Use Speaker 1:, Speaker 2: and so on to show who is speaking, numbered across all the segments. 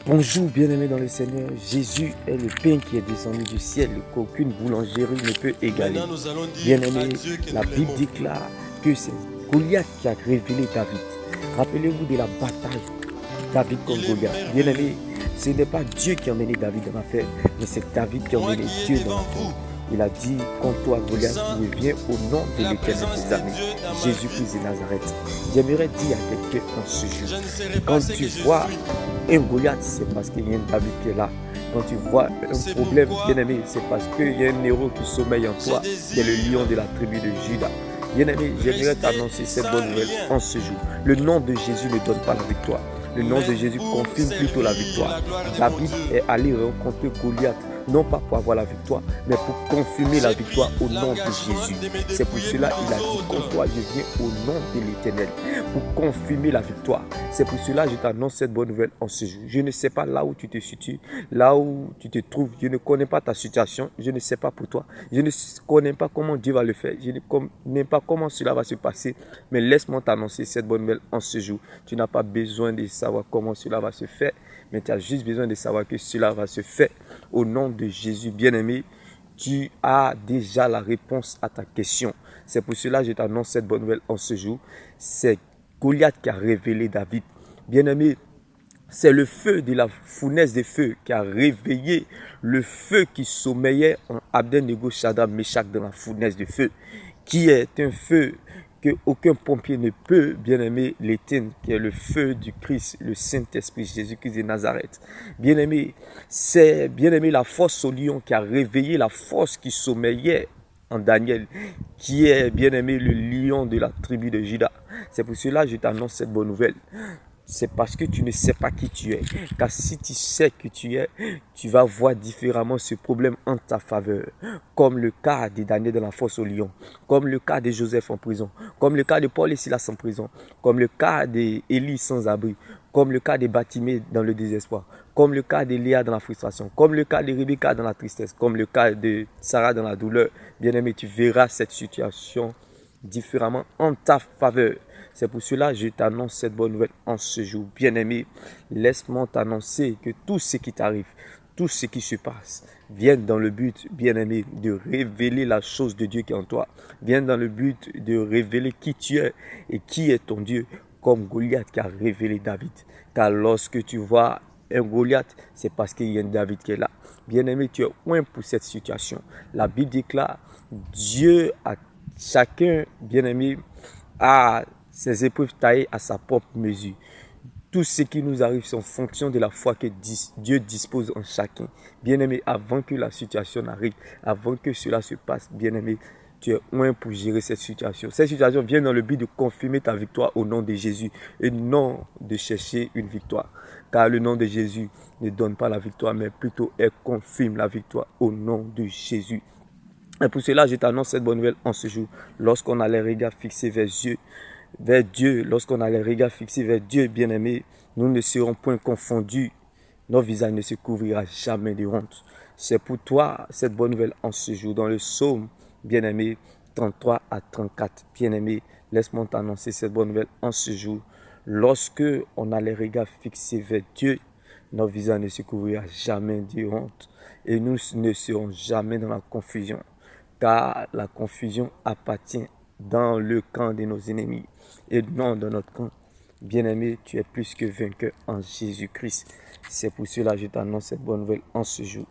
Speaker 1: Bonjour bien-aimés dans le Seigneur, Jésus est le pain qui est descendu du ciel, qu'aucune boulangerie ne peut égaler. Bien-aimés, la Bible déclare que c'est Goliath qui a révélé David. Rappelez-vous de la bataille David contre Goliath. Bien-aimés, ce n'est pas Dieu qui a emmené David dans l'affaire, mais c'est David qui a emmené Dieu dans l'affaire. Il a dit, contre toi Goliath, reviens au nom de l'Éternel des armées, Jésus-Christ de Nazareth. J'aimerais dire à quelqu'un en ce jour, quand tu vois un Goliath, c'est parce qu'il y a un David qui est là. Quand tu vois un problème, bien-aimé, c'est parce qu'il y a un héros qui sommeille en toi, qui est le lion de la tribu de Juda. Bien-aimé, j'aimerais t'annoncer cette bonne nouvelle en ce jour. Le nom de Jésus ne donne pas la victoire. Le nom de Jésus confirme plutôt la victoire. David est allé rencontrer Goliath, non pas pour avoir la victoire, mais pour confirmer la victoire au nom de Jésus. C'est pour cela qu'il a dit, contre toi, je viens au nom de l'Éternel, pour confirmer la victoire. C'est pour cela que je t'annonce cette bonne nouvelle en ce jour. Je ne sais pas là où tu te situes, là où tu te trouves. Je ne connais pas ta situation. Je ne sais pas pour toi. Je ne connais pas comment Dieu va le faire. Je ne connais pas comment cela va se passer. Mais laisse-moi t'annoncer cette bonne nouvelle en ce jour. Tu n'as pas besoin de savoir comment cela va se faire, mais tu as juste besoin de savoir que cela va se faire au nom de Jésus. Bien-aimé, tu as déjà la réponse à ta question. C'est pour cela que je t'annonce cette bonne nouvelle en ce jour. C'est Goliath qui a révélé David. Bien-aimé, c'est le feu de la fournaise de feu qui a réveillé le feu qui sommeillait en Abednego, Shadrach, Meshach dans la fournaise de feu, qui est un feu que aucun pompier ne peut, bien-aimé, l'éteindre, qui est le feu du Christ, le Saint-Esprit, Jésus-Christ de Nazareth. Bien-aimé, c'est, bien-aimé, la force au lion qui a réveillé la force qui sommeillait en Daniel, qui est, bien-aimé, le lion de la tribu de Juda. C'est pour cela que je t'annonce cette bonne nouvelle. C'est parce que tu ne sais pas qui tu es. Car si tu sais qui tu es, tu vas voir différemment ce problème en ta faveur. Comme le cas de Daniel dans la fosse au lion. Comme le cas de Joseph en prison. Comme le cas de Paul et Silas en prison. Comme le cas d'Élie sans abri. Comme le cas de Batimée dans le désespoir. Comme le cas de Léa dans la frustration. Comme le cas de Rebecca dans la tristesse. Comme le cas de Sarah dans la douleur. Bien-aimé, tu verras cette situation différemment en ta faveur. C'est pour cela que je t'annonce cette bonne nouvelle en ce jour. Bien-aimé, laisse-moi t'annoncer que tout ce qui t'arrive, tout ce qui se passe, vienne dans le but, bien-aimé, de révéler la chose de Dieu qui est en toi. Vienne dans le but de révéler qui tu es et qui est ton Dieu, comme Goliath qui a révélé David. Car lorsque tu vois un Goliath, c'est parce qu'il y a un David qui est là. Bien-aimé, tu es loin pour cette situation. La Bible déclare, Dieu a chacun, bien-aimé, a ses épreuves taillées à sa propre mesure. Tout ce qui nous arrive, c'est en fonction de la foi que Dieu dispose en chacun. Bien-aimé, avant que la situation arrive, avant que cela se passe, bien-aimé, tu es loin pour gérer cette situation. Cette situation vient dans le but de confirmer ta victoire au nom de Jésus et non de chercher une victoire. Car le nom de Jésus ne donne pas la victoire, mais plutôt elle confirme la victoire au nom de Jésus. Et pour cela, je t'annonce cette bonne nouvelle en ce jour. Lorsqu'on a les regards fixés vers Dieu, lorsqu'on a les regards fixés vers Dieu, bien-aimé, nous ne serons point confondus. Notre visage ne se couvrira jamais de honte. C'est pour toi cette bonne nouvelle en ce jour. Dans le psaume, bien-aimé, 33 à 34, bien-aimé, laisse-moi t'annoncer cette bonne nouvelle en ce jour. Lorsque on a les regards fixés vers Dieu, notre visage ne se couvrira jamais de honte. Et nous ne serons jamais dans la confusion. Car la confusion appartient dans le camp de nos ennemis et non dans notre camp. Bien-aimé, tu es plus que vainqueur en Jésus-Christ. C'est pour cela que je t'annonce cette bonne nouvelle en ce jour.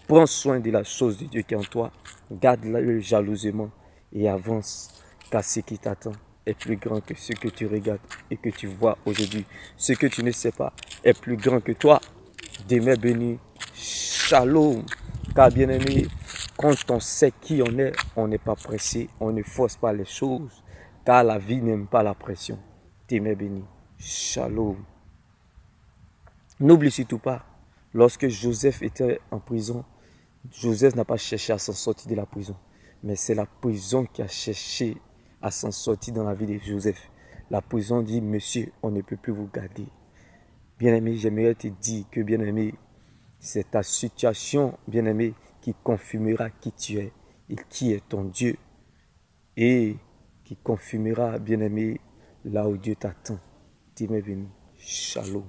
Speaker 1: Prends soin de la chose de Dieu qui est en toi. Garde-le jalousement et avance, car ce qui t'attend est plus grand que ce que tu regardes et que tu vois aujourd'hui. Ce que tu ne sais pas est plus grand que toi. Demain béni, shalom. Car bien-aimé, quand on sait qui on n'est pas pressé, on ne force pas les choses, car la vie n'aime pas la pression. Demain béni, shalom. N'oublie surtout pas, lorsque Joseph était en prison, Joseph n'a pas cherché à s'en sortir de la prison, mais c'est la prison qui a cherché à s'en sortir dans la vie de Joseph. La prison dit, monsieur, on ne peut plus vous garder. Bien-aimé, j'aimerais te dire que, bien-aimé, c'est ta situation, bien-aimé, qui confirmera qui tu es et qui est ton Dieu. Et qui confirmera, bien-aimé, là où Dieu t'attend. Dis-moi béni. Shalom.